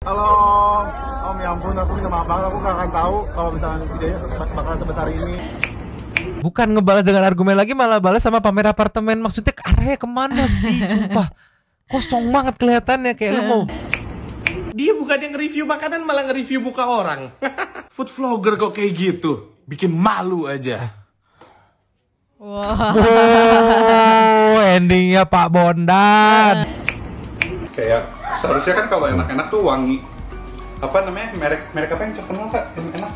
Halo, Om, ya ampun, aku minta maaf banget, aku gak akan tahu kalau misalnya videonya bakalan sebesar ini. Bukan ngebalas dengan argumen lagi, malah balas sama pamer apartemen. Maksudnya arahnya kemana sih? Sumpah, kosong banget kelihatannya, kayak lu mau. Dia bukan yang review makanan, malah nge-review muka orang. Food vlogger kok kayak gitu, bikin malu aja. Wow, endingnya Pak Bondan. Kayak seharusnya kan kalau enak-enak tuh wangi. Apa namanya? Merek apa yang terkenal Kak? Yang enak?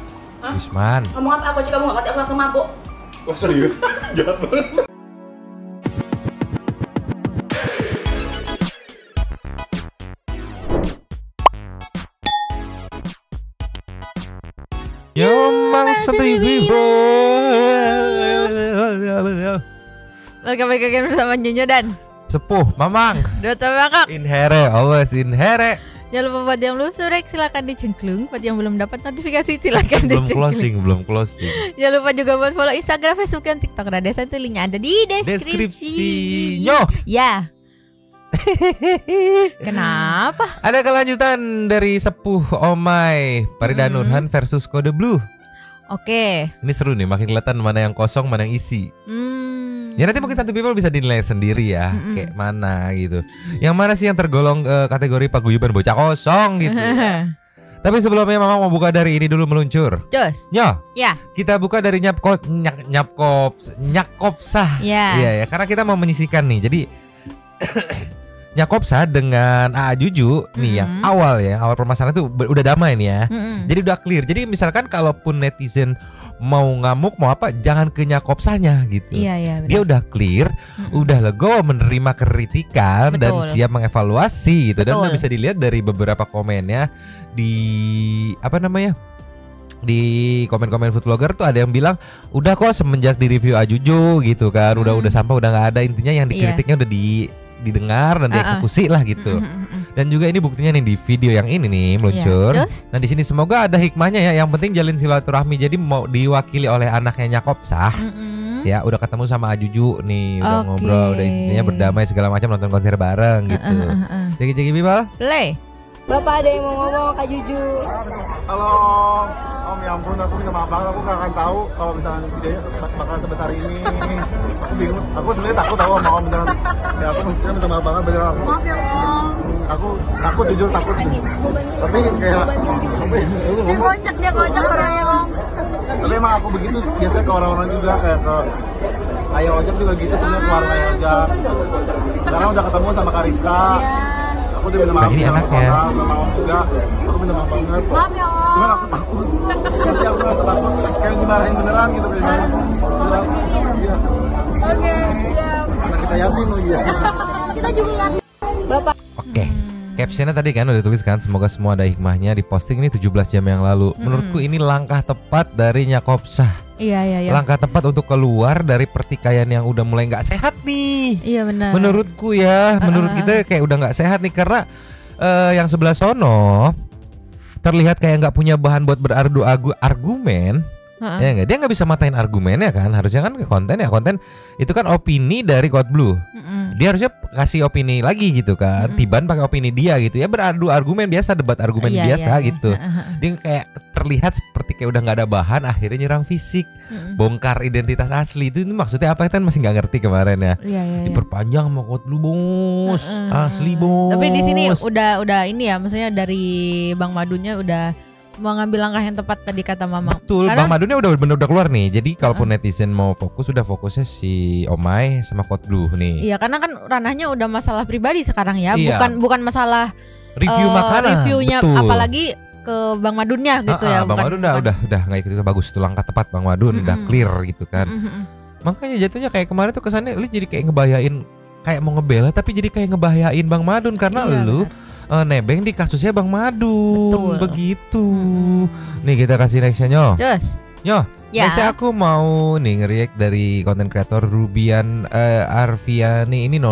Wisman. Ngomong apa? Aku juga kamu gak ngerti, aku langsung mabuk. Wah serius? Jahat banget. Welcome back again bersama Nyonyo dan Sepuh Mamang. Dota Bangkok. Inhere, always inhere. Jangan lupa buat yang belum subscribe silakan dicengklung. Buat yang belum dapat notifikasi silakan dicengklung. Belum closing. Jangan lupa juga buat follow Instagram, Facebook, dan TikTok Radesan. Itu linknya ada di deskripsi. Nyo. Ya. Kenapa? Ada kelanjutan dari Sepuh Omai Parida Nurhan versus Kode Blue. Oke. Ini seru nih, makin kelihatan mana yang kosong, mana yang isi. Ya nanti mungkin satu people bisa dinilai sendiri ya, kayak mana gitu. Yang mana sih yang tergolong kategori paguyuban bocah kosong gitu. Tapi sebelumnya Mama mau buka dari ini dulu meluncur. Jos. Nyo. Ya. Kita buka dari Nyakopsah. Ya. Iya ya, karena kita mau menyisikan nih. Jadi Nyakopsah dengan Aa Juju nih yang awal permasalahan itu udah damai nih ya. Jadi udah clear. Jadi misalkan kalaupun netizen mau ngamuk mau apa, jangan ke Nyakopsahnya gitu. Iya, dia udah clear, udah legowo menerima kritikan dan siap mengevaluasi gitu. Dan udah bisa dilihat dari beberapa komennya di di komen-komen food vlogger tuh ada yang bilang udah kok semenjak di review Ajuju gitu kan, udah sampah udah nggak ada, intinya yang dikritiknya udah didengar dan dieksekusi lah gitu. Dan juga ini buktinya nih di video yang ini nih meluncur. Nah di sini semoga ada hikmahnya ya. Yang penting jalin silaturahmi. Jadi mau diwakili oleh anaknya Nyakopsah. Ya udah ketemu sama Ajuju nih, udah ngobrol, udah intinya berdamai segala macam, nonton konser bareng gitu. Ceki Bibal. Play. Bapak ada yang mau ngomong Kak Juju. Halo, Om, ya ampun, aku minta maaf banget, aku gak akan tahu kalau misalnya videonya bakalan sebesar ini. Aku bingung, aku sebenarnya takut tahu sama Om beneran. Ya aku maksudnya minta maaf banget beneran. Maaf ya Om. Aku takut, jujur takut. Tapi kayak Dia kocak orangnya Om. Tapi emang aku begitu biasanya ke orang-orang juga, kayak ke Ayah Ojek juga gitu sebenarnya, ke warung Ayah Ojek. Sekarang udah ketemu sama Kariska. Aku udah minta maaf sama Om juga. Aku minta maaf banget. Maaf ya Om. Cuman aku takut. Pasti aku ngerasa takut kayak dimarahin beneran gitu. Iya. Oke, siap. Anak kita yatim loh ya. Kita juga yatim. Bapak. Oke. Captionnya tadi kan udah ditulis kan, semoga semua ada hikmahnya. Di posting ini 17 jam yang lalu. Menurutku ini langkah tepat dari Nyakopsah. Iya. Langkah tepat untuk keluar dari pertikaian yang udah mulai nggak sehat nih. Iya benar. Menurutku ya, menurut kita kayak udah nggak sehat nih karena yang sebelah sono terlihat kayak nggak punya bahan buat berargu argumen. Ya nggak, dia nggak bisa matain argumennya kan. Harusnya kan ke konten itu kan opini dari Code Blue. Dia harusnya kasih opini lagi gitu kan. Tiban pakai opini dia gitu ya, beradu argumen biasa, debat argumen biasa gitu. Dia kayak terlihat seperti kayak udah nggak ada bahan, akhirnya nyerang fisik, bongkar identitas asli. Itu maksudnya apa kan masih nggak ngerti kemarin ya. Diperpanjang sama Code Blue bos, asli bos. Tapi di sini udah ini ya, maksudnya dari Bang Madunya udah mau ngambil langkah yang tepat tadi kata Mama. Betul, karena Bang Madunya udah keluar nih. Jadi kalaupun netizen mau fokus, udah fokusnya si Omai sama Code Blue nih. Iya, karena kan ranahnya udah masalah pribadi sekarang ya, bukan masalah review makanan. Reviewnya, betul. Apalagi ke Bang Madunya gitu ya. Bang Madun udah nggak ikut, itu bagus, itu langkah tepat Bang Madun, udah clear gitu kan. Makanya jatuhnya kayak kemarin tuh kesannya lu jadi kayak ngebahayain, kayak mau ngebela tapi jadi kayak ngebahayain Bang Madun karena lu nebeng di kasusnya Bang Madun. Begitu. Nih kita kasih nextnya Nyo. Nextnya aku mau nih nge-react dari konten kreator Rubian Arfiani. Ini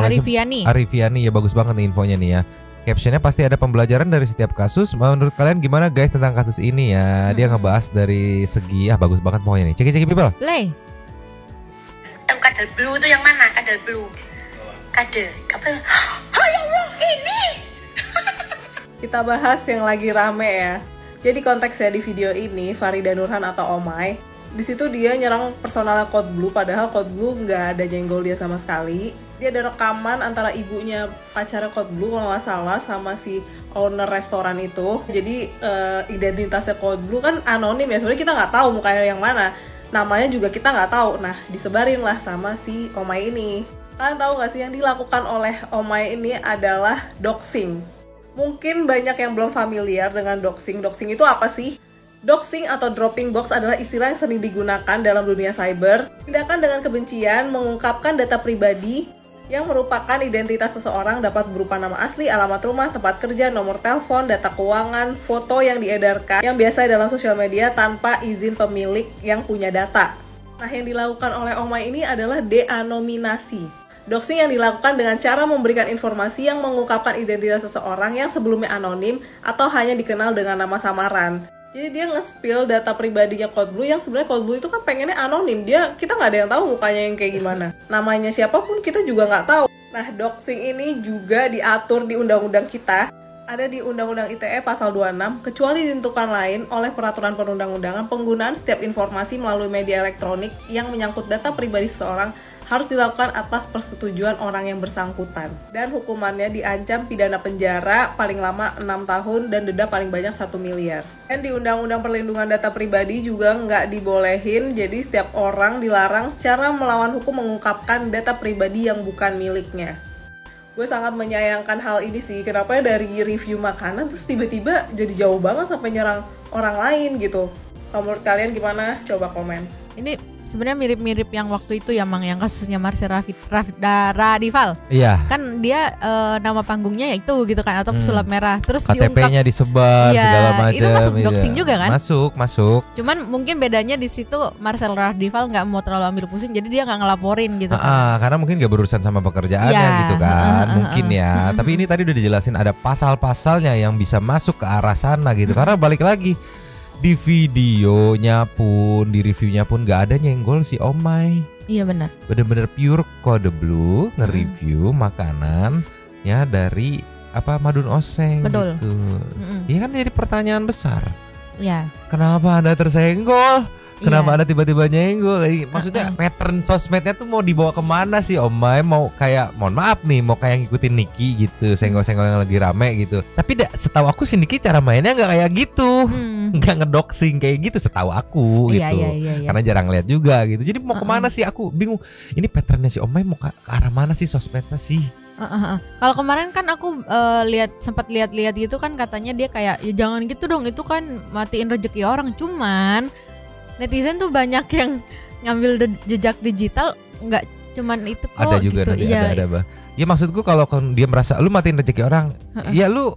Arifiani ya, bagus banget nih infonya nih ya. Captionnya pasti ada pembelajaran dari setiap kasus. Menurut kalian gimana guys tentang kasus ini ya? Dia ngebahas dari segi bagus banget pokoknya nih. Ceki people. Play. Yang kadal blue itu yang mana? Kadal blue. Kade. Apa? Oh ya Allah, ini. Kita bahas yang lagi rame ya. Jadi konteksnya di video ini, Farida Nurhan atau Omay, di situ dia nyerang personalnya Code Blue, padahal Code Blue nggak ada nyenggol dia sama sekali. Dia ada rekaman antara ibunya pacarnya Code Blue kalau nggak salah sama si owner restoran itu. Jadi identitasnya Code Blue kan anonim ya, sebenarnya kita nggak tahu mukanya yang mana, namanya juga kita nggak tahu. Nah, disebarin lah sama si Omay ini. Kalian tahu nggak sih yang dilakukan oleh Omay ini adalah doxing. Mungkin banyak yang belum familiar dengan doxing. Doxing itu apa sih? Doxing atau dropping box adalah istilah yang sering digunakan dalam dunia cyber. Tindakan dengan kebencian mengungkapkan data pribadi yang merupakan identitas seseorang dapat berupa nama asli, alamat rumah, tempat kerja, nomor telepon, data keuangan, foto yang diedarkan yang biasa dalam sosial media tanpa izin pemilik yang punya data. Nah, yang dilakukan oleh Omay ini adalah de-anonimasi. Doxing yang dilakukan dengan cara memberikan informasi yang mengungkapkan identitas seseorang yang sebelumnya anonim atau hanya dikenal dengan nama samaran. Jadi dia nge-spill data pribadinya Code Blue yang sebenarnya Code Blue itu kan pengennya anonim. Kita nggak ada yang tahu mukanya yang kayak gimana. Namanya siapapun kita juga nggak tahu. Nah, doxing ini juga diatur di undang-undang kita. Ada di Undang-Undang ITE pasal 26, kecuali ditentukan lain oleh peraturan perundang-undangan, penggunaan setiap informasi melalui media elektronik yang menyangkut data pribadi seseorang harus dilakukan atas persetujuan orang yang bersangkutan. Dan hukumannya diancam pidana penjara paling lama 6 tahun dan denda paling banyak 1 miliar. Dan di Undang-Undang Perlindungan Data Pribadi juga nggak dibolehin, jadi setiap orang dilarang secara melawan hukum mengungkapkan data pribadi yang bukan miliknya. Gue sangat menyayangkan hal ini sih, kenapa dari review makanan terus tiba-tiba jadi jauh banget sampai nyerang orang lain gitu. Kalau menurut kalian gimana? Coba komen. Ini sebenarnya mirip-mirip yang waktu itu ya, Mang, yang kasusnya Marcel Radival. Iya. Kan dia nama panggungnya ya itu gitu kan, atau pesulap merah. Terus KTP-nya disebar segala macam. Itu masuk doxing juga kan? Masuk. Cuman mungkin bedanya di situ Marcel Radival nggak mau terlalu ambil pusing, jadi dia nggak ngelaporin gitu kan. Karena mungkin nggak berurusan sama pekerjaannya gitu kan. Mungkin ya. Tapi ini tadi udah dijelasin ada pasal-pasalnya yang bisa masuk ke arah sana gitu. Karena balik lagi, di videonya pun, di reviewnya pun gak ada nyenggol si Omay. Iya benar. Bener-bener pure Code Blue nge-review makanan ya dari Madun Oseng. Betul. Gitu. Iya kan jadi pertanyaan besar. Iya. Kenapa Anda tersenggol? Kenapa Anda tiba-tiba nyenggol? Maksudnya pattern sosmednya tuh mau dibawa kemana sih Omay? Mau kayak, mohon maaf nih, mau kayak ngikutin Niki gitu, senggol-senggol yang lagi rame gitu. Tapi setahu aku si Niki cara mainnya nggak kayak gitu, nggak ngedoxing kayak gitu setahu aku gitu. Iya. Karena jarang lihat juga gitu. Jadi mau kemana sih? Aku bingung. Ini patternnya si Omay mau ke arah mana sih sosmednya sih? Kalau kemarin kan aku sempat lihat-lihat gitu kan, katanya dia kayak ya jangan gitu dong, itu kan matiin rezeki orang. Cuman netizen tuh banyak yang ngambil jejak digital, nggak cuman itu kok. Ada juga gitu. Ada. Ya maksudku kalau dia merasa lu matiin rezeki orang, ya lu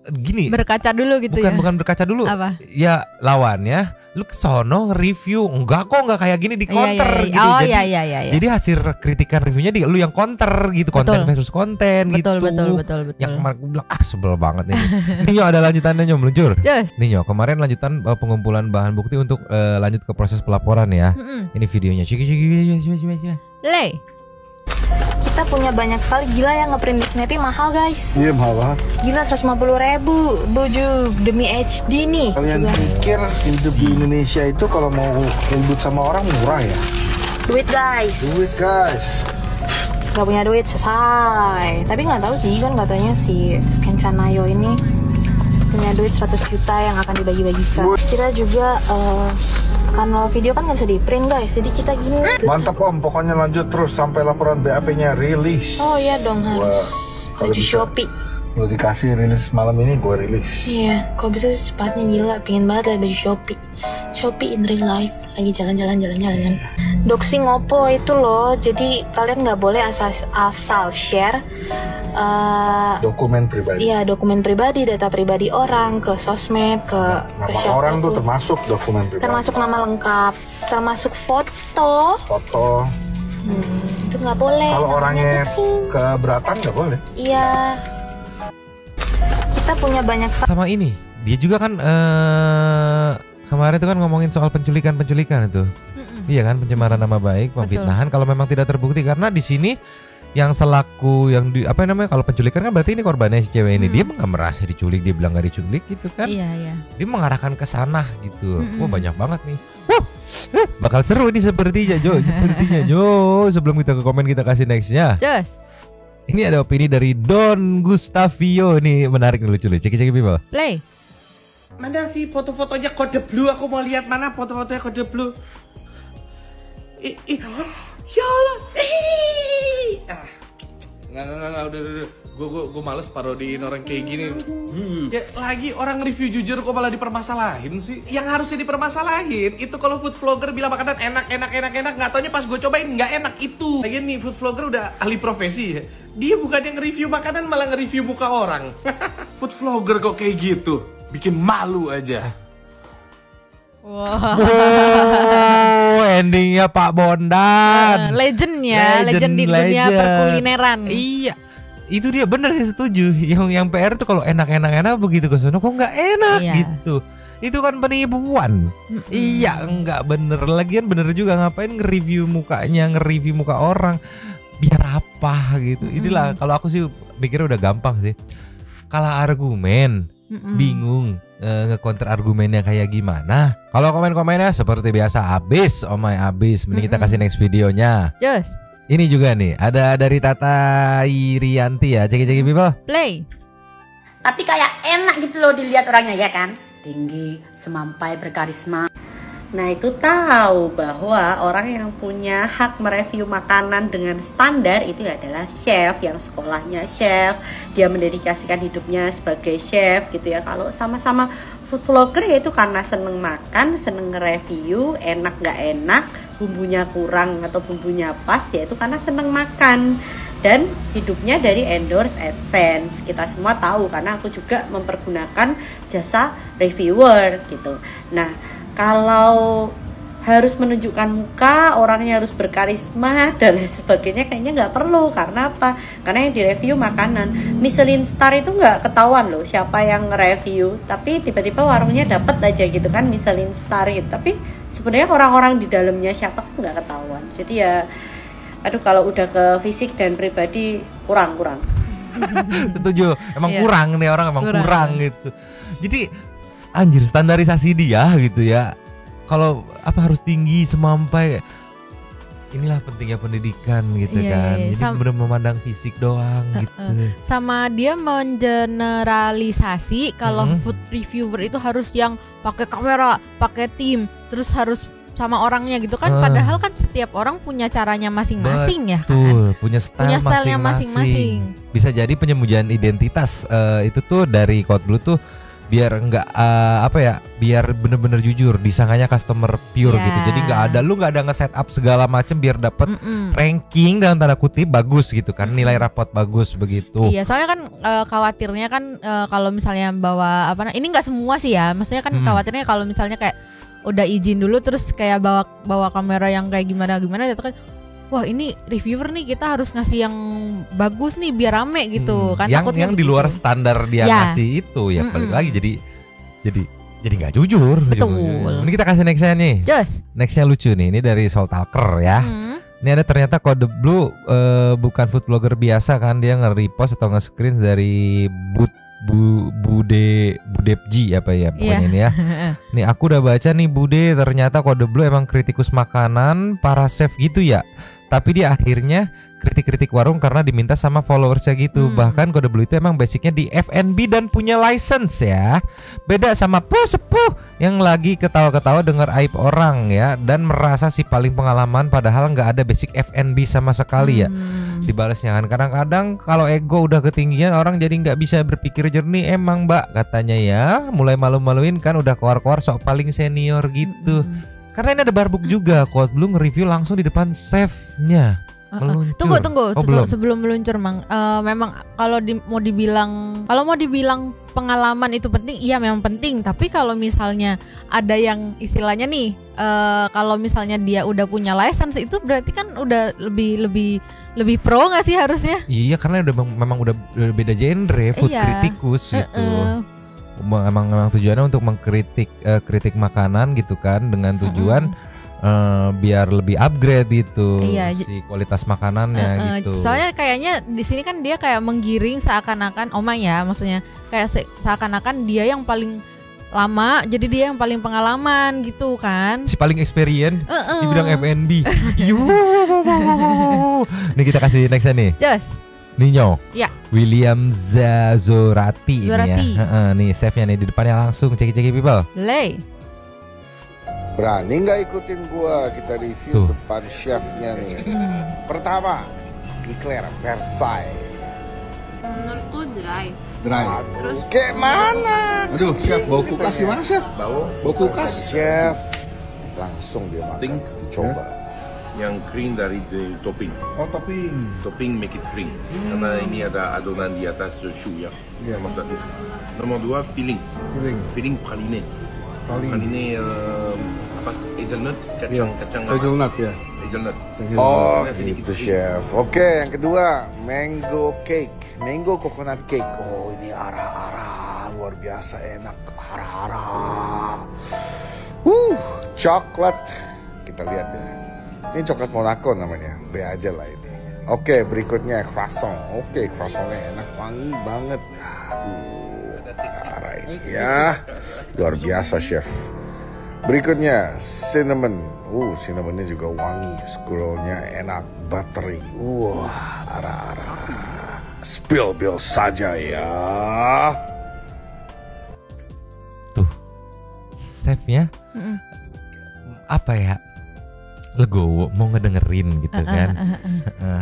gini. Berkaca dulu gitu bukan berkaca dulu. Apa? Ya lawannya, lu kesono nge-review, enggak kayak gini di counter gitu. Iya. Jadi hasil kritikan reviewnya lu yang counter gitu, konten versus konten gitu. Betul. Yang kemarin gue bilang sebel banget nih. Nih ada lanjutannya meluncur. Nih kemarin lanjutan pengumpulan bahan bukti untuk lanjut ke proses pelaporan ya. Ini videonya. Play. Kita punya banyak sekali, gila yang ngeprint di Snappy mahal guys. Iya mahal banget. Gila 150.000 baju demi HD nih. Kalian pikir hidup di Indonesia itu kalau mau ribut sama orang murah ya? Duit guys. Gak punya duit selesai. Tapi nggak tahu sih, kan katanya si Kencanayo ini punya duit 100 juta yang akan dibagi-bagikan. Kita juga karena video kan nggak bisa di print guys, jadi kita gini. Mantap Om, pokoknya lanjut terus sampai laporan BAP-nya rilis. Oh iya dong, harus. Kalau bisa Shopee. Lo dikasih rilis malam ini, gue rilis. Iya, kalau bisa secepatnya, gila, pengen banget lihat baju Shopee. Shopee in real life, lagi jalan-jalan. Doxing Oppo itu loh, jadi kalian nggak boleh asal share dokumen pribadi. Iya, dokumen pribadi, data pribadi orang ke sosmed, ke nama orang tuh termasuk dokumen pribadi. Termasuk nama lengkap, termasuk foto. Itu nggak boleh. Kalau orangnya keberatan nggak boleh. Iya. Kita punya banyak sama ini. Dia juga kan kemarin itu kan ngomongin soal penculikan itu. Iya kan, pencemaran nama baik, pemfitnahan kalau memang tidak terbukti, karena di sini yang selaku yang di apa namanya kalau penculikan kan berarti ini korbannya si cewek ini. Dia nggak merasa diculik, dia bilang nggak diculik gitu kan. Iya. Dia mengarahkan ke sana gitu. Wah banyak banget nih. Bakal seru ini sepertinya Jo. Sebelum kita ke komen kita kasih nextnya. Just. Ini ada opini dari Don Gustavio nih, menarik nih, lucu. Cek people. Play. Mana sih foto-fotonya kode blue? Aku mau lihat mana foto-fotonya kode blue. Ya Allah. Nggak, udah. Gue males parodiin orang kayak gini. Ya lagi orang review jujur kok malah dipermasalahin sih. Yang harusnya dipermasalahin itu kalau food vlogger bilang makanan enak, nggak taunya pas gue cobain nggak enak itu. Lagian nih food vlogger udah ahli profesi ya. Dia bukan yang nge-review makanan malah nge-review muka orang. Food vlogger kok kayak gitu, bikin malu aja. Wow, endingnya Pak Bondan. Legend di dunia perkulineran. Iya, itu dia bener, saya setuju. Yang PR tuh kalau enak begitu ke sono kok nggak enak gitu. Itu kan penipuan. Iya, nggak bener. Lagian bener juga, ngapain nge-review mukanya, nge-review muka orang. Biar apa gitu. Inilah kalau aku sih pikir udah gampang sih. Kalah argumen, bingung nge-counter argumennya kayak gimana. Kalau komen-komennya seperti biasa abis, abis. Mending kita kasih next videonya. Just. Ini juga nih, ada dari Tata Irianti ya. Cek people. Play. Tapi kayak enak gitu loh dilihat orangnya ya kan. Tinggi, semampai, berkarisma. Nah itu tahu bahwa orang yang punya hak mereview makanan dengan standar itu adalah chef, yang sekolahnya chef, dia mendedikasikan hidupnya sebagai chef gitu ya. Kalau sama-sama food vlogger ya itu karena seneng makan, seneng nge-review, enak gak enak, bumbunya kurang atau bumbunya pas, ya itu karena seneng makan. Dan hidupnya dari endorse AdSense. Kita semua tahu karena aku juga mempergunakan jasa reviewer gitu. Nah, kalau harus menunjukkan muka, orangnya harus berkarisma dan lain sebagainya, kayaknya nggak perlu. Karena apa? Karena yang direview makanan. Michelin star itu nggak ketahuan loh siapa yang nge-review, tapi tiba-tiba warungnya dapat aja gitu kan Michelin star gitu. Tapi sebenarnya orang-orang di dalamnya siapa kan nggak ketahuan. Jadi ya aduh, kalau udah ke fisik dan pribadi kurang. Setuju, emang kurang nih orang, emang kurang gitu. Jadi anjir, standarisasi dia gitu ya. Kalau apa harus tinggi, semampai. Inilah pentingnya pendidikan gitu kan. Jadi benar memandang fisik doang gitu. Sama dia mengeneralisasi kalau food reviewer itu harus yang pakai kamera, pakai tim, terus harus sama orangnya gitu kan. Padahal kan setiap orang punya caranya masing-masing. Betul, ya kan. Punya stylenya masing-masing. Bisa jadi penyembunyian identitas itu tuh dari Code Blue tuh biar enggak biar bener-bener jujur, disangkanya customer pure gitu. Jadi lu nggak ada nge-setup segala macem biar dapat ranking dalam tanda kutip bagus gitu kan, nilai rapot bagus begitu. Iya, soalnya kan khawatirnya kan kalau misalnya bawa ini nggak semua sih ya, maksudnya kan khawatirnya kalau misalnya kayak udah izin dulu terus kayak bawa kamera yang kayak gimana itu kan, wah ini reviewer nih, kita harus ngasih yang bagus nih biar rame gitu kan. Yang di luar standar dia ngasih itu ya balik lagi jadi nggak jujur. Betul. Ini kita kasih nextnya nih. Nextnya lucu nih, ini dari Soul Talker ya. Ini ada ternyata Code Blue bukan food blogger biasa kan, dia nge-repost atau nge-screen dari Budepji apa ya pokoknya ini ya. Nih aku udah baca nih Bude, ternyata Code Blue emang kritikus makanan para chef gitu ya. Tapi dia akhirnya kritik-kritik warung karena diminta sama followersnya gitu. Bahkan Code Blue itu emang basicnya di F&B dan punya license ya. Beda sama sepuh yang lagi ketawa-ketawa dengar aib orang ya, dan merasa si paling pengalaman padahal nggak ada basic F&B sama sekali ya. Dibalasnya kan kadang-kadang kalau ego udah ketinggian orang jadi nggak bisa berpikir jernih emang Mbak katanya ya. Mulai malu-maluin kan udah keluar-keluar sok paling senior gitu. Karena ini ada barbuk juga, Code Blue nge-review langsung di depan chefnya. Tunggu sebelum meluncur Mang. Memang kalau mau dibilang pengalaman itu penting, iya memang penting. Tapi kalau misalnya ada yang istilahnya nih, kalau misalnya dia udah punya license itu berarti kan udah lebih pro nggak sih harusnya? Iya, karena memang udah beda genre, food kritikus gitu. Emang tujuannya untuk mengkritik kritik makanan gitu kan, dengan tujuan biar lebih upgrade gitu Iya, si kualitas makanannya gitu. Soalnya kayaknya di sini kan dia kayak menggiring seakan-akan Omay ya, maksudnya kayak seakan-akan dia yang paling lama, jadi dia yang paling pengalaman gitu kan. Si paling experience di bidang F&B. Nih kita kasih nextnya nih. Just. Ninyo. Ya. William Zazorati ini ya. Nih chefnya nih di depannya langsung ceki-ceki people. Play. Berani nggak ikutin gua? Kita review depan chefnya nih. Pertama, Eclair Versailles. Menurutku dry. Terus kayak mana? Aduh, chef bau kulkas gimana chef? Bau kulkas. Chef langsung dia makan. Coba. Yang kering dari topping. Oh, topping. Topping make it kering. Karena ini ada adonan di atas choux ya. Nomor satu. Nomor dua filling. Filling praline. Praline apa? Hazelnut, kacang. Hazelnut ya. Hazelnut. Oh, gitu chef. Oke, yang kedua mango cake, mango coconut cake. Oh, ini arah-arah luar biasa enak, arah-arah. Coklat. Kita lihat ya. Ini coklat Monaco namanya. B aja lah ini. Oke, berikutnya croissant. Oke, croissantnya enak, wangi banget. Arah ini ya. Luar biasa chef. Berikutnya cinnamon. Cinnamonnya juga wangi. Scrollnya enak, buttery. Arah-arah. Spill saja ya. Tuh, chefnya apa ya? Legowo mau ngedengerin gitu kan.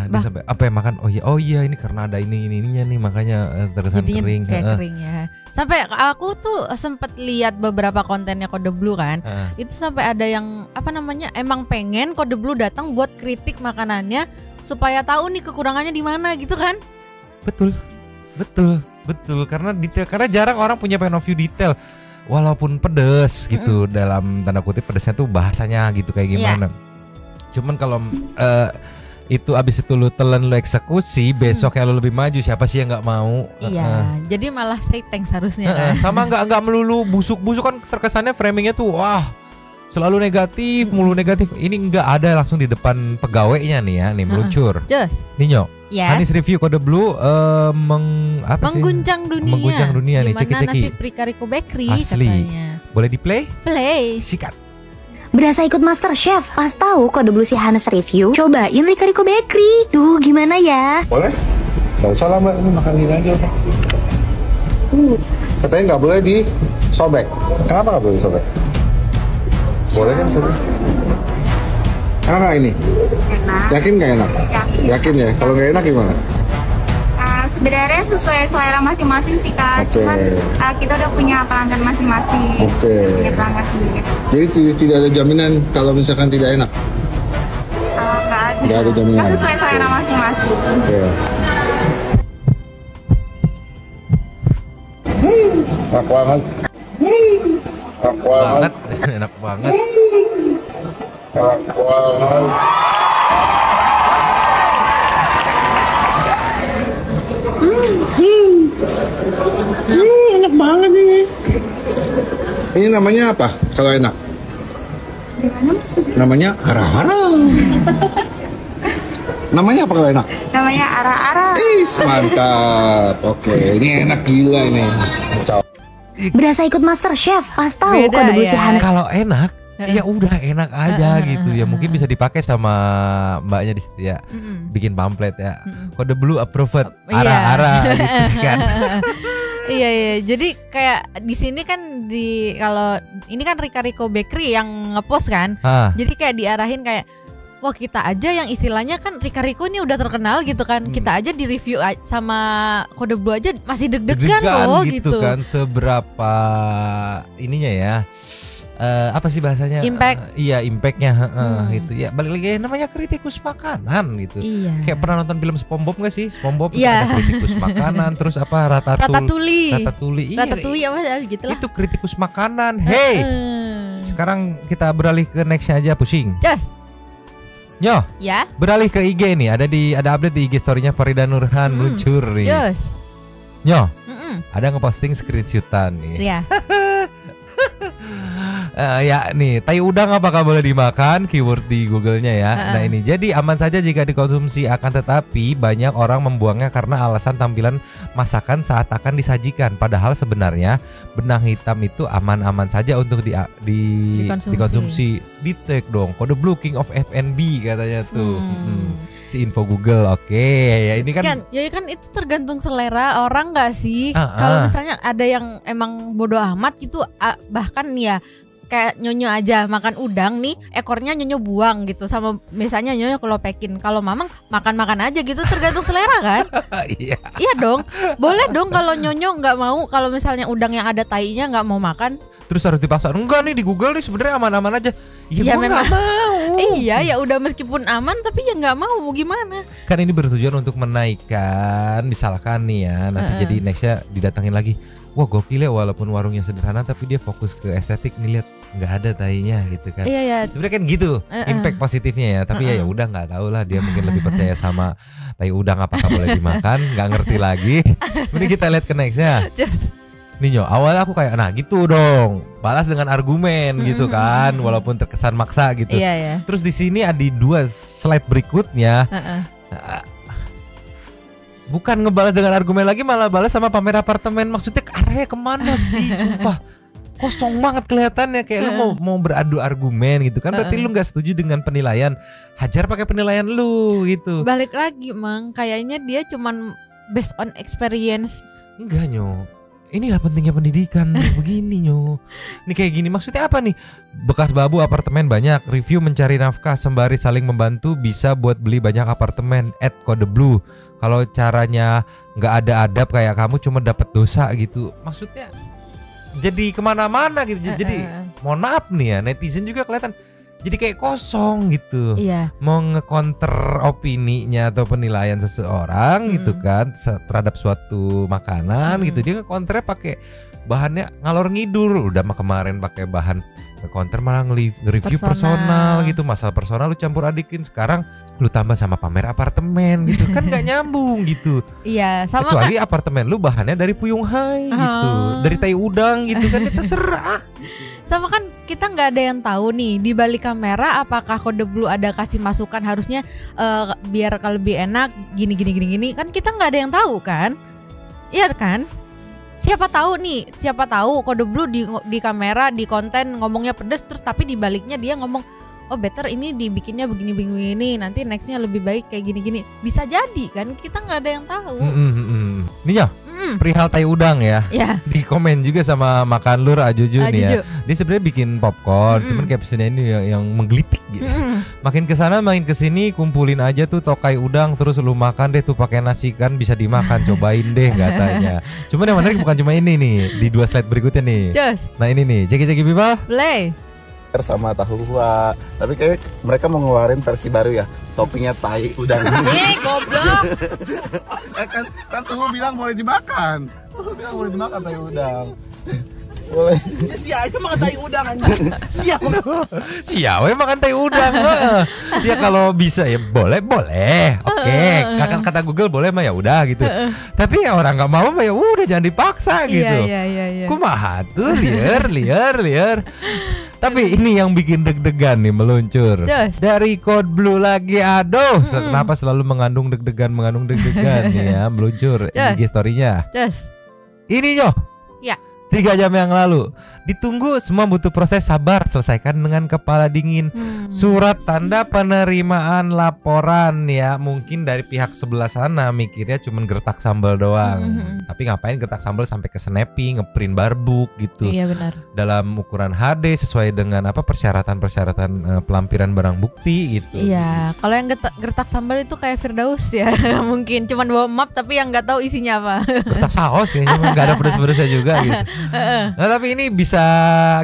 Dia sampai apa yang makan? Oh iya ini karena ada ininya nih makanya terkesan kering. Kayak kering ya. Sampai aku tuh sempet lihat beberapa kontennya Kode Blue kan. Itu sampai ada yang apa namanya emang pengen Kode Blue datang buat kritik makanannya supaya tahu nih kekurangannya di mana gitu kan. Betul karena detail, karena jarang orang punya point of view detail. Walaupun pedes gitu dalam tanda kutip pedesnya tuh bahasanya gitu kayak gimana. Cuman kalau itu abis itu lu telan lu eksekusi, besoknya lu lebih maju, siapa sih yang nggak mau? Iya, jadi malah say thanks harusnya kan. Sama nggak melulu busuk-busuk kan terkesannya framingnya tuh wah selalu negatif, mulu negatif. Ini nggak ada, langsung di depan pegawainya nih ya, nih meluncur. Just. Ninyo. Yes. Hanis review Kode Blue mengguncang dunia nih, ceki-ceki. Nasi Ricaricco Bakery asli. Katanya. Boleh di play? Play. Sikat. Berasa ikut Master Chef? Pas tahu Kode Blue si Hanes review, cobain Ricaricco Bakery. Duh, gimana ya? Boleh? Gak usah lah mbak, ini makan gini aja. Katanya nggak boleh disobek. Kenapa nggak boleh disobek? Boleh kan sobek? Enak nggak ini? Enak. Yakin nggak enak? Yakin ya? Kalau nggak enak gimana? Sebenarnya sesuai selera masing-masing sih kak. Cuman kita udah punya pelanggan masing-masing. Punya pelanggan sendiri. Jadi tidak ada jaminan kalau misalkan tidak enak? Nggak ada jaminan. Sesuai selera masing-masing. Enak banget. Enak banget. Enak banget. Enak banget ini. Ini namanya apa kalau enak? Namanya hara-hara. Namanya apa kalau enak? Namanya ara-ara. Mantap. Oke, ini enak gila ini. Berasa ikut Master Chef? Pas tahu Kode Blue si Hanes. Kalau enak, ya udah enak aja gitu ya. Mungkin bisa dipakai sama mbaknya di situ ya. Bikin pamflet ya. Kode Blue approved. Ara-ara gitu kan. Iya. Jadi kayak di sini kan kalau ini kan Ricaricco Bakery yang ngepost kan. Jadi kayak diarahin kayak wah kita aja yang istilahnya kan Ricaricco ini udah terkenal gitu kan. Kita aja di review sama Kode Blue aja masih deg-degan loh gitu kan. Seberapa ininya ya. Apa sih bahasanya? Impact. Iya, impactnya gitu ya. Balik lagi namanya kritikus makanan gitu. Iya. Kayak pernah nonton film SpongeBob nggak sih? SpongeBob ada kritikus makanan, terus apa Ratatouille. Ratatouille apa gitu lah. Itu kritikus makanan. Hey. Sekarang kita beralih ke nextnya aja, pusing. Just. Nyo. Ya. Beralih ke IG nih. Ada update di IG story-nya Farida Nurhan luncur nih. Just. Nyo. Ada ngeposting screenshotan nih. Iya. Ya nih, tai udang apakah boleh dimakan? Keyword di Google-nya ya. Nah ini, jadi aman saja jika dikonsumsi, akan tetapi banyak orang membuangnya karena alasan tampilan masakan saat akan disajikan. Padahal sebenarnya benang hitam itu aman-aman saja untuk dikonsumsi. Di-tag dong, kode blue king of F&B katanya tuh. Si info Google, oke. Ya ini kan itu tergantung selera orang nggak sih? Kalau misalnya ada yang emang bodo amat gitu, bahkan ya kayak Nyonyo aja makan udang nih, ekornya Nyonyo buang gitu, sama misalnya Nyonyo kelopekin. Kalau Mamang makan aja gitu, tergantung selera kan? Iya dong, boleh dong kalau Nyonyo nggak mau, kalau misalnya udang yang ada tainya nggak mau makan. Terus harus dipaksa, enggak nih di Google nih sebenarnya aman-aman aja. Ya memang nggak mau. Iya ya udah, meskipun aman tapi ya nggak mau gimana? Kan ini bertujuan untuk menaikkan, misalkan nih ya, nanti jadi nextnya didatangin lagi. Wah gokil ya, walaupun warungnya sederhana tapi dia fokus ke estetik nih, lihat nggak ada tainya gitu kan. Iya. Sebenarnya kan gitu impact positifnya ya. Tapi ya udah nggak tahu lah, dia mungkin lebih percaya sama tai udang apakah boleh dimakan, nggak ngerti lagi. Ini kita lihat ke nextnya. Nih Nyo, awalnya aku kayak nah gitu dong, balas dengan argumen gitu kan, walaupun terkesan maksa gitu. Iya. Terus di sini ada 2 slide berikutnya. Bukan ngebalas dengan argumen lagi, malah balas sama pamer apartemen. Maksudnya arahnya kemana sih? Sumpah kosong banget kelihatannya, kayak lu mau beradu argumen gitu kan. Berarti lu nggak setuju dengan penilaian, hajar pakai penilaian lu gitu. Balik lagi Mang, kayaknya dia cuman based on experience. Enggak Nyo, inilah pentingnya pendidikan. Begini Nyo, ini kayak gini maksudnya apa nih? Bekas babu apartemen banyak, review mencari nafkah sembari saling membantu, bisa buat beli banyak apartemen. Add kode blue. Kalau caranya nggak ada adab kayak kamu cuma dapat dosa gitu, maksudnya jadi kemana-mana gitu. Jadi mohon maaf nih ya, netizen juga kelihatan jadi kayak kosong gitu. Mau nge-counter opininya atau penilaian seseorang gitu kan terhadap suatu makanan gitu, dia nge-counternya pakai bahannya ngalor ngidul. Udah mah kemarin pakai bahan nge-counter malah nge-review personal gitu, masalah personal lu campur adikin, sekarang lu tambah sama pamer apartemen gitu kan nggak nyambung gitu. Iya, sama kecuali kan apartemen lu bahannya dari Puyung Hai gitu, dari tai udang gitu kan, itu terserah. Sama kan kita nggak ada yang tahu nih di balik kamera apakah kode blue ada kasih masukan harusnya biar kalau lebih enak gini kan, kita nggak ada yang tahu kan? Iya kan? Siapa tahu kode blue di kamera di konten ngomongnya pedes, terus tapi di baliknya dia ngomong oh better ini dibikinnya begini, nanti nextnya lebih baik kayak gini. Bisa jadi kan, kita nggak ada yang tahu. Nih ya, perihal tai udang ya. Di komen juga sama Makan Lur Ajuju nih ya. Dia sebenarnya bikin popcorn, cuman captionnya ini yang menggelitik gitu. Makin kesana makin kesini, kumpulin aja tuh tokai udang terus lu makan deh tuh pakai nasi kan bisa dimakan, cobain deh katanya. Cuman yang menarik bukan cuma ini nih, di 2 slide berikutnya nih. Nah ini nih, ceki people. Play. Sama tahu gua, tapi kayak mereka mau ngeluarin versi baru ya, toppingnya tai udang. Goblok. kan semua bilang boleh dimakan, tai udang. Boleh. Ya si aja makan tai udang anjing. Siapa makan tai udang? Dia kalau bisa ya boleh. Oke. Kata Google boleh mah ya udah gitu. Tapi ya orang nggak mau mah ya udah, jangan dipaksa gitu. Iya. Kumaha tuh liar. Tapi ini yang bikin deg-degan nih meluncur. Dari Code Blue lagi, aduh. Kenapa selalu mengandung deg-degan nih ya meluncur IG story-nya. Ini Nyo. 3 jam yang lalu. Ditunggu, semua butuh proses sabar, selesaikan dengan kepala dingin. Surat tanda penerimaan laporan ya. Mungkin dari pihak sebelah sana mikirnya cuma gertak sambal doang. Tapi ngapain gertak sambal sampai ke snapping, ngeprint barbuk gitu. Iya benar. Dalam ukuran HD sesuai dengan persyaratan pelampiran barang bukti gitu. Iya, kalau yang gertak sambal itu kayak Firdaus ya. Mungkin cuma bawa map tapi yang nggak tahu isinya apa. Gertak saus kayaknya nggak ada pedes-pedesnya juga gitu. Nah tapi ini bisa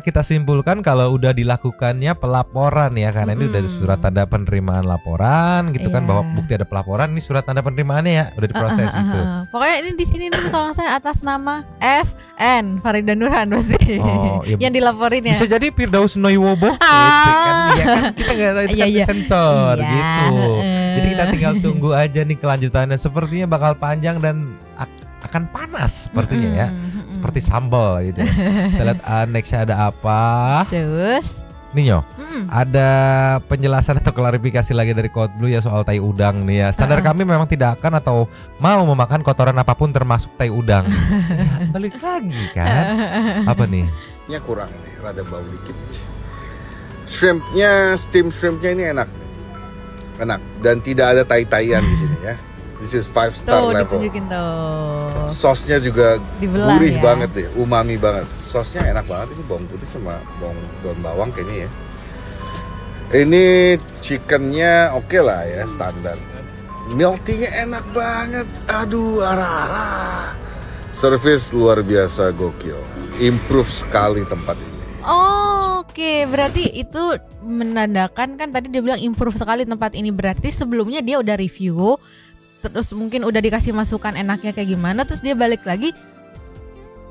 kita simpulkan kalau udah dilakukannya pelaporan ya, karena ini udah surat tanda penerimaan laporan gitu kan, bahwa bukti ada pelaporan, ini surat tanda penerimaannya ya udah diproses gitu. Pokoknya ini di sini nih kalau saya atas nama FN Farida Nurhan pasti. Yang dilaporin ya. Bisa jadi Firdaus Noiwobo gitu kan, ya kan kita nggak tahu, itu kan disensor gitu. Jadi kita tinggal tunggu aja nih kelanjutannya, sepertinya bakal panjang dan akan panas sepertinya ya. seperti sambal gitu. Kita lihat nextnya ada apa? Terus Nih Nyo, ada penjelasan atau klarifikasi lagi dari Code Blue ya soal tai udang nih ya. Standar kami memang tidak akan atau mau memakan kotoran apapun termasuk tai udang. Ya, balik lagi kan. Apa nih? Nya kurang nih, rada bau dikit. Shrimpnya, steam shrimpnya ini enak nih. Enak dan tidak ada tai-taian di sini ya. This is 5-star level. Ditunjukin tuh. Sosnya juga Dibelah, gurih ya. banget deh, umami banget. Sosnya enak banget, ini bawang putih sama daun bawang kayaknya ya. Ini chickennya oke lah ya, standar. Milk tea-nya enak banget. Aduh, arah-arah. Service luar biasa, gokil. Improve sekali tempat ini. Oke, berarti itu menandakan kan tadi dia bilang improve sekali tempat ini, berarti sebelumnya dia udah review, terus mungkin udah dikasih masukan enaknya kayak gimana, terus dia balik lagi.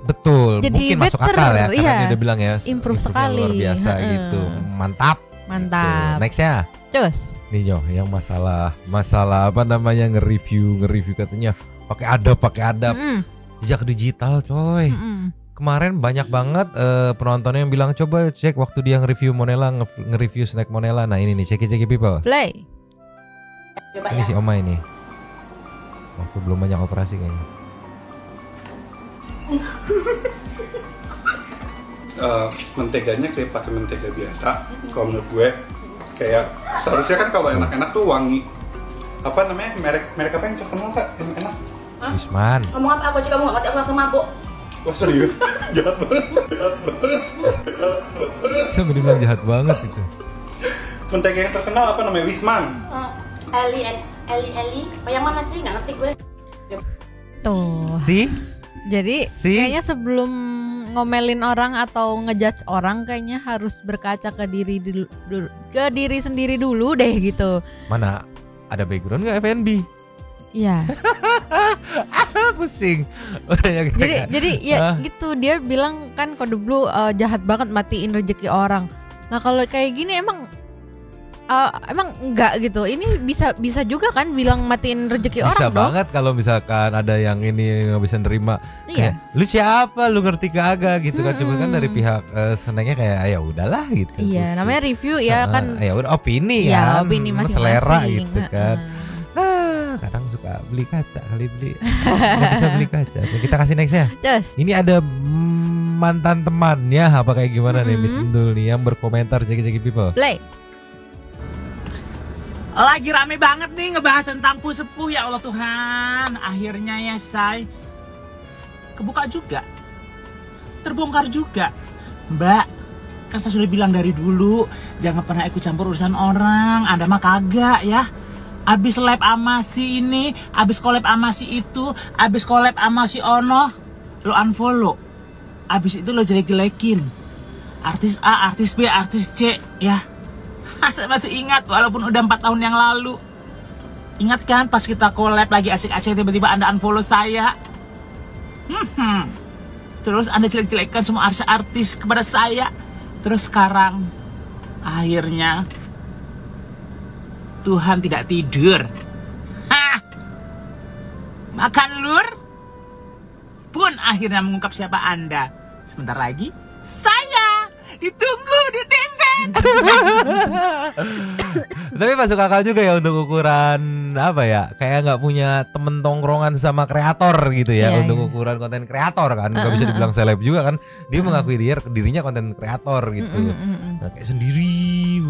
Betul, jadi mungkin masuk better, akal ya, karena iya. dia udah bilang ya Improve sekali. luar biasa gitu, mantap. Mantap. Nextnya, Cus. nih Nyo, yang masalah apa namanya nge-review katanya pakai adab. Jejak digital coy. Kemarin banyak banget penontonnya yang bilang coba cek waktu dia nge-review Monella, nge-review snack Monella. Nah ini nih, ceki people. Play. Coba Ini ya. si Oma ini. Waktu belum banyak operasi kayaknya. Menteganya kayak pakai mentega biasa. Kalau menurut gue kayak seharusnya kan kalau enak-enak tuh wangi. Apa namanya? Merek apa yang terkenal Kak? Yang enak? Wisman. Ngomong apa aku aja kamu gak ngerti, aku langsung mabuk. Wah serius? Jahat banget. Sampai dibilang jahat banget itu. Mentega yang terkenal apa namanya? Wisman. Eli, yang mana sih? Gak ngerti gue. Tuh. Jadi kayaknya sebelum ngomelin orang atau ngejudge orang kayaknya harus berkaca ke diri sendiri dulu deh gitu. Mana ada background nggak FNB? Iya. Pusing. Jadi ya gitu, dia bilang kan Code Blue jahat banget matiin rezeki orang. Nah kalau kayak gini emang enggak gitu. Ini bisa juga kan bilang matiin rezeki orang dong. Bisa banget kalau misalkan ada yang ini nggak bisa nerima. Iya. Kayak, lu siapa? Lu ngerti kagak gitu kan? Cuma kan dari pihak senengnya kayak ya udahlah gitu. Iya, Pusing. namanya review ya kan. Ya udah opini ya, kan. opini masing-masing. Selera gitu kan. Kadang suka beli kaca kali nggak bisa beli kaca. Kita kasih nextnya. Yes. Ini ada mantan temannya apa kayak gimana nih Miss Indul nih yang berkomentar ceki people. Play. Lagi rame banget nih ngebahas tentang sepuh ya Allah Tuhan. Akhirnya ya say, kebuka juga, terbongkar juga. Mbak, kan saya sudah bilang dari dulu jangan pernah ikut campur urusan orang. Anda mah kagak ya. Abis lab sama si ini, abis collab sama si itu, abis collab sama si Ono, lo unfollow. Abis itu lo jelek-jelekin artis A, artis B, artis C ya. Saya masih ingat walaupun udah 4 tahun yang lalu. Ingat kan pas kita collab lagi asik-asik tiba-tiba Anda unfollow saya. Terus Anda jelek-jelekkan semua artis kepada saya. Terus sekarang akhirnya Tuhan tidak tidur. Makan lur pun akhirnya mengungkap siapa Anda. Sebentar lagi saya ditunggu di TZ. Tapi masuk akal juga ya untuk ukuran apa ya, kayak nggak punya temen tongkrongan sama kreator gitu ya. Untuk ukuran konten kreator kan nggak bisa dibilang seleb juga kan. Dia mengakui dirinya konten kreator gitu. Nah, kayak sendiri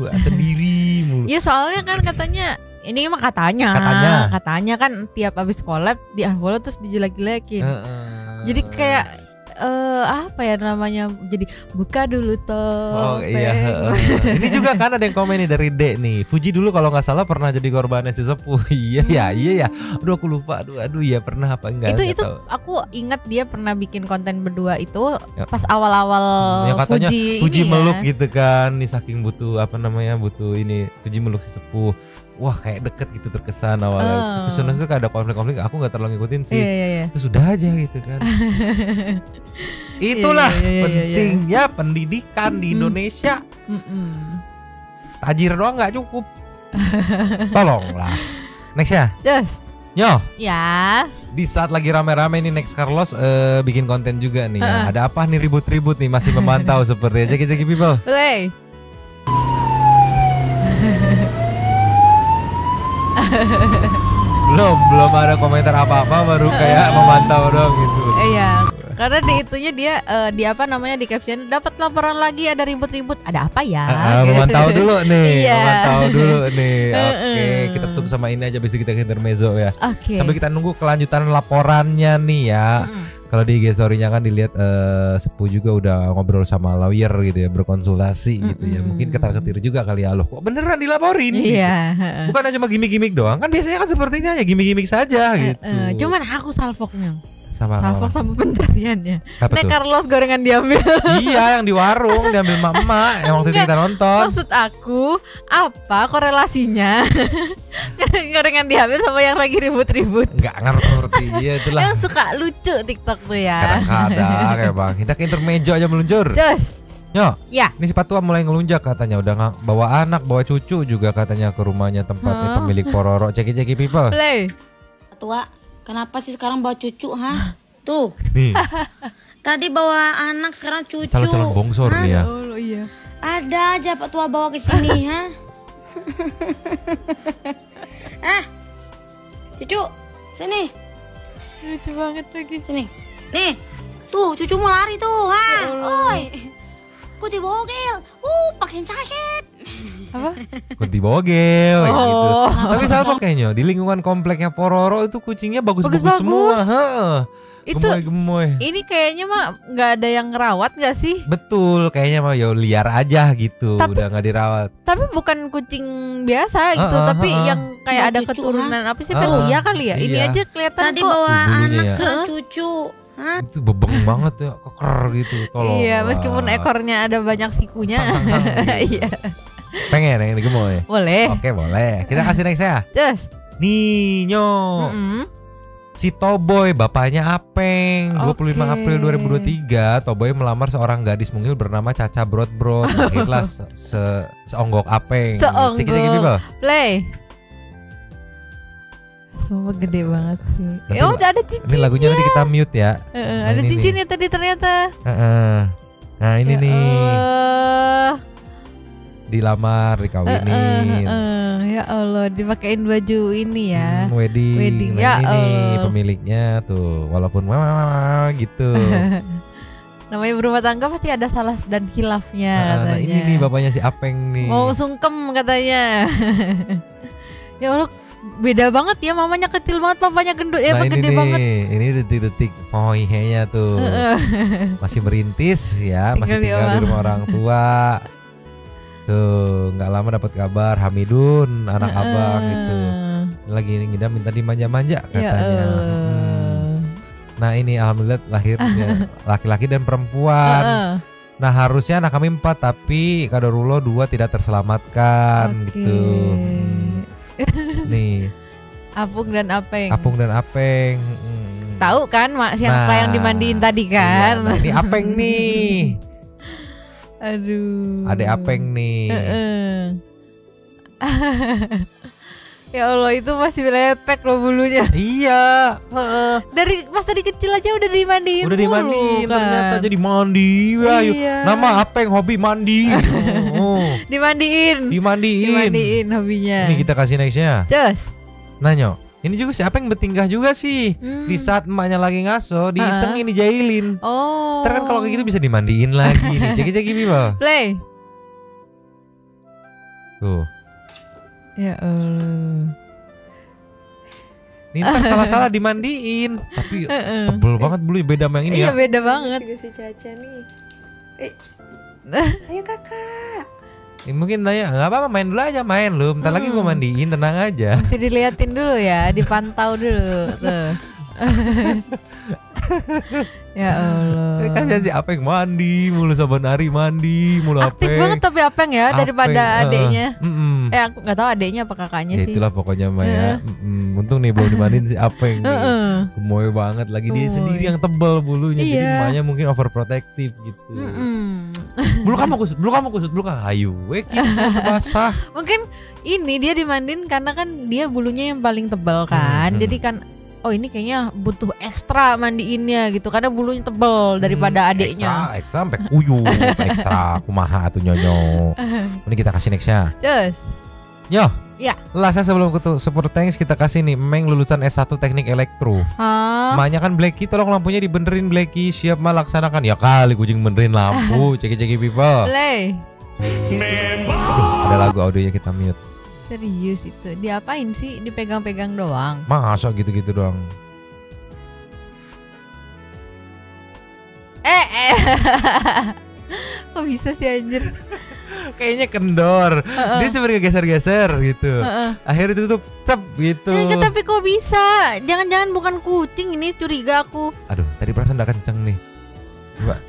mulu. Ya soalnya kan katanya ini mah katanya kan tiap abis collab di unfollow terus dijelek-jelekin. Jadi kayak apa ya namanya, jadi buka dulu toh. Oh iya. Ini juga kan ada yang komen nih dari Dek nih. Fuji dulu kalau nggak salah pernah jadi korbannya si Sepuh. Iya ya. Aduh aku lupa. Aduh ya pernah apa enggak? Itu tahu. aku ingat dia pernah bikin konten berdua itu pas awal-awal yang katanya Fuji ini meluk ya. gitu kan. Nih saking butuh ini Fuji meluk si Sepuh. Wah kayak deket gitu terkesan awalnya. Sebenarnya tuh ada konflik-konflik, aku nggak terlalu ngikutin sih. Iya. Itu sudah aja gitu kan. Itulah pentingnya pendidikan di Indonesia. Tajir doang nggak cukup. Tolonglah. Next ya. Yes. Nyo, Ya. di saat lagi rame-rame nih Next Carlos bikin konten juga nih ya. Ada apa nih ribut-ribut nih, masih memantau seperti Jeki People. Play. Belum ada komentar apa-apa, baru kayak memantau dong gitu. Iya. Karena di itunya di apa namanya di caption dapat laporan lagi ada ribut-ribut. Ada apa ya? Memantau dulu nih. Iya. Memantau dulu nih. Oke, kita tutup sama ini aja, besok kita ke intermezzo ya. Oke. Sambil kita nunggu kelanjutan laporannya nih ya. Kalau di IG story-nya kan dilihat Sepuh juga udah ngobrol sama lawyer gitu ya, berkonsultasi gitu ya. Mungkin ketar-ketir juga kali ya, loh kok beneran dilaporin gitu. Iya. Bukan cuma gimmick-gimmick doang, kan biasanya kan sepertinya ya gimmick-gimmick saja gitu. Cuman aku salfoknya. Sama pencariannya. Apa Nek tuh? Carlos gorengan diambil. Iya, yang di warung diambil emak-emak yang waktu itu kita nonton. Maksud aku apa korelasinya gorengan diambil sama yang lagi ribut-ribut? Nggak ngerti ya itulah. Yang suka lucu TikTok tuh ya. Kadang-kadang ya bang, kita ke intermezzo aja meluncur. Cus. Nyo, ya. Ini si Patua mulai ngelunjak katanya, udah bawa anak, bawa cucu juga katanya ke rumahnya tempatnya pemilik Pororo. Ceki People. Play. Tua, kenapa sih sekarang bawa cucu, ha? Tuh. Nih. Tadi bawa anak, sekarang cucu. Calon-calon bongsor nih ya. Oh iya. Ada aja Pak Tua bawa ke sini, ha? Cucu, sini. Lucu banget lagi. Sini. Nih, tuh cucu mau lari tuh, ha? Oi. Kunti bogel. Pakai jaket. Apa? Kunti bogel gitu. Oh. Tapi sama kayaknya di lingkungan kompleknya Pororo itu kucingnya bagus-bagus semua. Itu gemoy. Ini kayaknya mah nggak ada yang ngerawat nggak sih? Betul, kayaknya mah ya liar aja gitu, Tapi- udah nggak dirawat. Tapi bukan kucing biasa gitu, tapi yang kayak ada keturunan apa sih, Persia kali ya? Ini Iya. aja kelihatan Tadi kok. bawa Bulunya anak, ya. sekarang cucu. Hah? Itu bebeng banget ya, keker gitu. Tolong. Iya, meskipun Wah. ekornya ada banyak sikunya. Sang-sang-sang gitu. Iya. Pengen yang gemoy? Boleh. Oke, boleh. Kita kasih next ya. Cus. Nih, Nyo. Si Toboy, bapaknya Apeng, 25 April 2023, Toboy melamar seorang gadis mungil bernama Caca Brot. Akhirlah seonggok Apeng. Ceki People. Play. Sumpah gede banget sih. Nanti Oh, ada cincin. Ini lagunya nanti kita mute ya. Nah, Ada ini cincinnya nih. tadi ternyata. Nah, ini Ya nih. Allah. Dilamar, dikawinin. Ya Allah, dipakein baju ini ya. Wedding. Ya Nah, ini nih Allah. pemiliknya tuh, walaupun gitu. Namanya berumah tangga pasti ada salah dan khilafnya Nah, katanya. ini nih bapaknya si Apeng nih. Mau sungkem katanya. Ya Allah, beda banget ya, mamanya kecil banget, papanya gendut, Nah, ini gede nih, banget. ini detik-detik hoihenya tuh. Masih merintis ya, masih Tinggal di tinggal di rumah orang tua. Tuh, nggak lama dapat kabar Hamidun, anak abang gitu. Lagi ngidam minta dimanja-manja Ya katanya. Nah, ini alhamdulillah lahir laki-laki dan perempuan. Nah, harusnya anak kami 4 tapi kadarullah 2 tidak terselamatkan gitu. Nih, Apung dan Apeng. Apung dan Apeng. Tahu kan Mak, siapa Nah, yang dimandiin tadi kan? Iya, nah ini Apeng nih. Aduh. Adek Apeng nih. Ya Allah, itu masih lepek loh bulunya. Iya. Dari pas tadi kecil aja udah dimandiin. Udah dimandiin mulu, kan. ternyata jadi mandi. Wah, yuk. Iya. Nama Apeng hobi mandi. Dimandiin. Dimandiin hobinya. Ini kita kasih nextnya. Cus. Nanya, ini juga si Apeng bertingkah juga sih. Di saat emaknya lagi ngaso, diisengin, dijailin. Oh. Ntar kan kalau kayak gitu bisa dimandiin lagi nih. Ceki People. Play. Tuh. Ya Allah. Ini ntar salah-salah dimandiin. Tapi tebel banget bulu, beda sama yang ini Iya, ya. beda banget. Juga si Caca nih. Ayo kakak. Mungkin nanya, nggak apa-apa main dulu aja, main lu. Bentar lagi gua mandiin, tenang aja. Masih diliatin dulu ya, dipantau dulu tuh. Ya Allah. Kasihan si Apeng mandi mulu, saban hari mandi mulu. Aktif Apeng. banget tapi Apeng ya daripada adeknya. Aku nggak tahu adeknya apa kakaknya Ya sih. itulah pokoknya Maya. Untung nih belum dimandiin si Apeng nih. Gemoy banget lagi, dia Gemoy. sendiri yang tebal bulunya. Jadi Iya. emaknya mungkin overprotective gitu. Bulu kamu kusut. Ayo, gitu basah. Mungkin ini dia dimandiin karena kan dia bulunya yang paling tebal kan. Jadi kan oh ini kayaknya butuh ekstra mandiinnya gitu karena bulunya tebal daripada adeknya. Ekstra sampai kuyup, ekstra kumaha tuh nyonyo. Ini kita kasih nextnya. Terus. Yo. Ya. Lasa sebelum ke Super Thanks kita kasih nih Meng lulusan S1 Teknik Elektro. Maknya kan Blacky tolong lampunya dibenerin Blacky. Siap mah laksanakan. Ya kali kucing benerin lampu. Ceki people. Play. Ada lagu audionya kita mute. Serius itu. Diapain sih? Dipegang-pegang doang. Masa gitu-gitu doang. Kok bisa sih anjir? Kayaknya kendor. Dia seperti geser-geser gitu. Akhirnya ditutup cep gitu. Tapi kok bisa? Jangan-jangan bukan kucing ini, curiga aku. Aduh, tadi perasaan udah kenceng nih. Coba.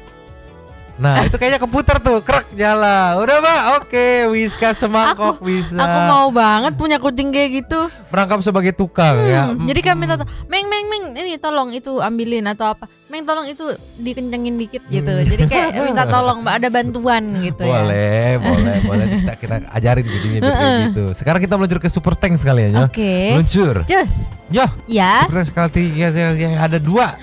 Nah, itu kayaknya keputar tuh, krek nyala. Udah, Mbak. Oke, Whiskas semangkok bisa. Aku mau banget punya kucing kayak gitu. Merangkap sebagai tukang ya. Jadi kami minta Meng, ini tolong itu ambilin atau apa. Meng tolong itu dikencengin dikit gitu. Jadi kayak minta tolong Mbak ada bantuan gitu boleh, ya. Boleh kita ajarin kucingnya kayak gitu. Sekarang kita meluncur ke Super Thanks sekalian ya. Oke. Meluncur. Cus. Ya. Super Thanks sekali ya, ada dua.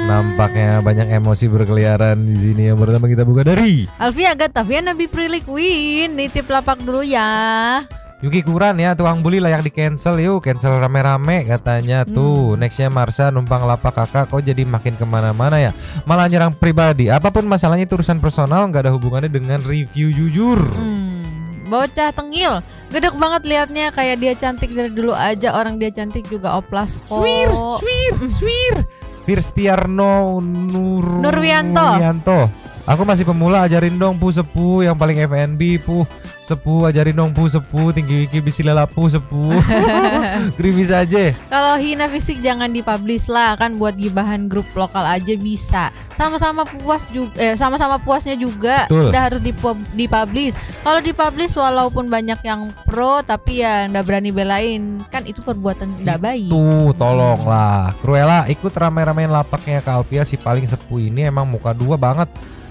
Nampaknya banyak emosi berkeliaran di sini. Yang pertama kita buka dari Alfia Gatavia Nabi Prilly Queen. Nitip lapak dulu ya. Yuki Kuran ya, tukang bully layak di cancel yuk, cancel rame-rame katanya tuh. Nextnya Marsha numpang lapak kakak kok jadi makin kemana-mana ya, malah nyerang pribadi. Apapun masalahnya itu urusan personal, nggak ada hubungannya dengan review jujur. Bocah tengil, gedek banget liatnya kayak dia cantik dari dulu aja. Orang dia cantik juga oplas kok. Swir. Firstiarno Nurwianto. Aku masih pemula, ajarin dong pu sepuh yang paling FNB pu sepuh, ajarin dong pu sepuh tinggi wiki bisila lapu sepuh. Krimis aja. Kalau hina fisik jangan dipublish lah, kan buat gibahan grup lokal aja bisa. Sama-sama puas juga, sama-sama puasnya juga. Betul. Udah harus dipublish. Kalau dipublish walaupun banyak yang pro tapi ya ndak berani belain, kan itu perbuatan tidak baik. Tuh, tolonglah. Cruella ikut rame-ramein lapaknya Kak Alfia, si paling sepuh ini emang muka dua banget.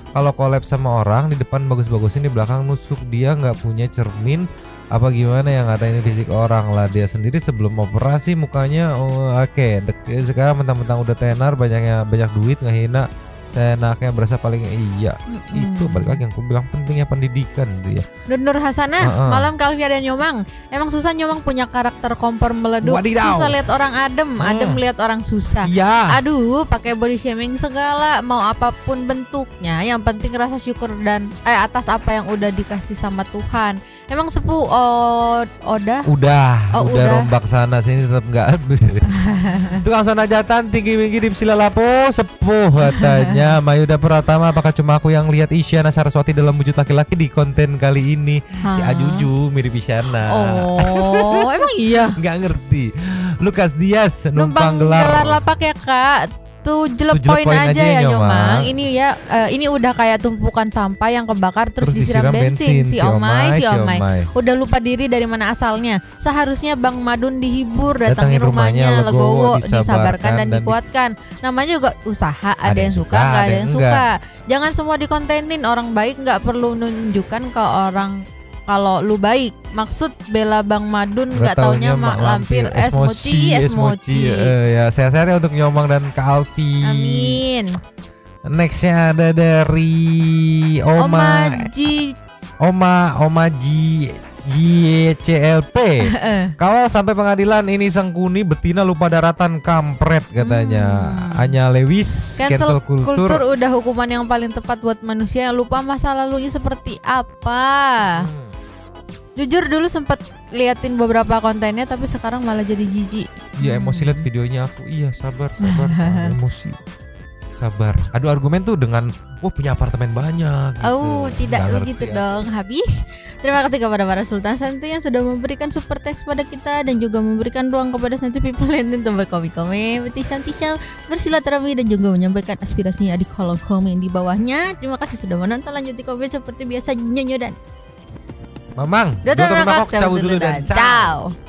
Kalau collab sama orang di depan bagus-bagusin, di belakang nusuk. Dia nggak punya cermin apa gimana yang ngatain fisik orang lah. Dia sendiri sebelum operasi mukanya oke. Sekarang mentang-mentang udah tenar, banyak duit ngehina enaknya, berasa paling iya. Itu balik lagi yang aku bilang pentingnya pendidikan dia. Nur Hasanah, malam Kalvia dan Nyomang. Emang susah Nyomang punya karakter kompor meleduk. Wadidaw. Susah lihat orang adem lihat orang susah. Ya. Aduh, pakai body shaming segala, mau apapun bentuknya. Yang penting rasa syukur dan atas apa yang udah dikasih sama Tuhan. Emang sepuh Udah rombak sana sini tetap enggak. Tukang sana jatan tinggi-tinggi di sila lapo sepuh katanya. Mayuda Pratama, apakah cuma aku yang lihat Isyana Saraswati dalam wujud laki-laki di konten kali ini? Si Ajuju mirip Isyana. Oh, emang iya? Nggak ngerti. Lukas Dias numpang gelar lapak ya Kak. Tuh jelek poin aja ya Nyomang. Ini ya ini udah kayak tumpukan sampah yang kebakar terus disiram bensin. Si Omai. Udah lupa diri dari mana asalnya. Seharusnya Bang Madun dihibur, datangin rumahnya, legowo, disabarkan dan dikuatkan. Namanya juga usaha, ada yang suka, nggak ada yang suka. Jangan semua dikontenin. Orang baik nggak perlu nunjukkan ke orang kalau lu baik. Maksud bela Bang Madun nggak taunya mak lampir esmoci. Ya sehat-sehat untuk Nyomang dan Kak Alfi. Amin. Nextnya ada dari Oma JCLP. Kawal sampai pengadilan, ini Sengkuni betina lupa daratan kampret katanya. Anya Lewis cancel kultur udah hukuman yang paling tepat buat manusia yang lupa masa lalunya seperti apa. Jujur dulu sempat liatin beberapa kontennya tapi sekarang malah jadi jijik. Iya, emosi liat videonya aku. Iya, sabar. Emosi. Sabar. Adu argumen tuh dengan punya apartemen banyak gitu. Oh, tidak begitu dong. Habis. Terima kasih kepada para Sultan Santuy yang sudah memberikan super teks pada kita dan juga memberikan ruang kepada Santuy People Land untuk berkomi-komi, bertisam, bersilaturahmi dan juga menyampaikan aspirasinya di kolom komen di bawahnya. Terima kasih sudah menonton. Lanjut di komen seperti biasa, Nyonyo dan Mamang. Dr. Makok cabut dulu dan ciao.